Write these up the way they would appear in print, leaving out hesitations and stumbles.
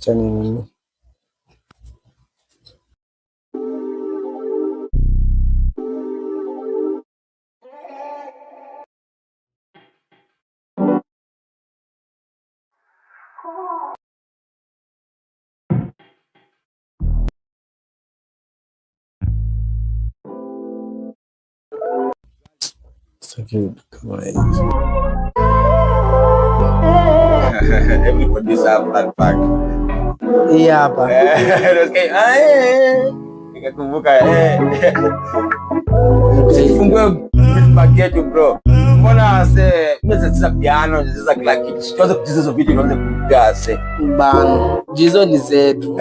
Chani nini? Kama hizi. Everybody's have that fact. Hii hapa. Nikakumbuka usifungue bag yetu bro. Mbona mimi nacheza piano, nacheza kila kitu. Tuanze kucheza hizo vitu tuanze kupiga bana. Jizo ni zetu.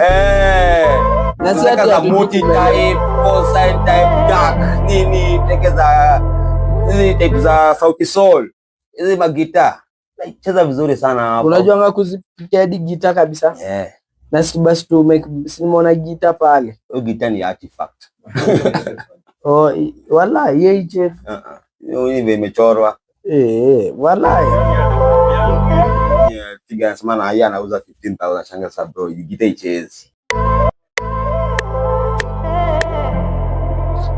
Na si hata multi type, cosine type, dark, nini, tekeza hizi type za sauti soul. Hizi magita. Cheza vizuri sana hapo. Unajua nga kuzipiga hadi gita kabisa? Na si basi tu make simona gita pale. Hiyo gita ni artifact. Oh, wallahi yeye chef. Hiyo hivi imechorwa. Wallahi. Tiga sana haya anauza 15,000 shanga sa bro. Gita ichezi.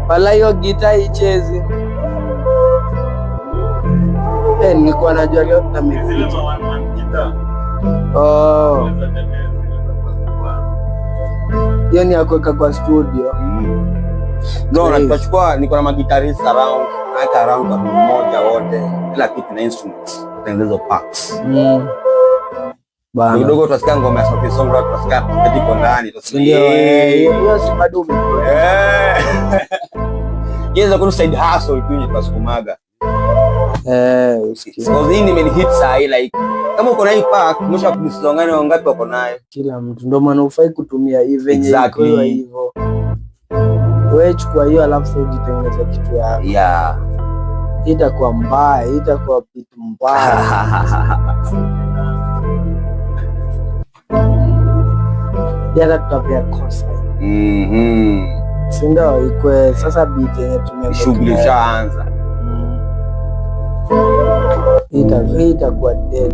Wallahi hiyo gita ichezi. Nilikuwa najua leo tunameficha. Oh. Hiyo ni ya kuweka kwa studio. No, na tutachukua niko na magitarist around, hata around kwa mmoja wote, kila kitu na instruments, tengenezo packs. Bana. Kidogo tutasikia ngoma ya sauti song, tutasikia katika ndani, tutasikia. Hiyo si bado umekoa. Yeye kuna side hustle tu ni tunasukumaga. Usikie. So hii nimenihit saa hii like kama uko na hii pack mwisho kunisongane wangapi wako nayo? Kila mtu ndio maana ufai kutumia hii venye iko hivyo. Wewe chukua hiyo alafu ujitengeneze kitu yako. Yeah. Itakuwa mbaya, itakuwa kitu mbaya. Yala tutapia kosa. Si ndio ikwe sasa beat yenye tumeshughulisha anza. Itakuwa dead.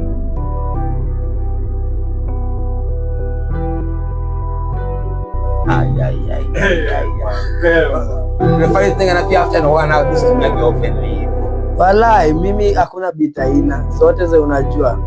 Wallahi mimi hakuna beat aina zote ze unajua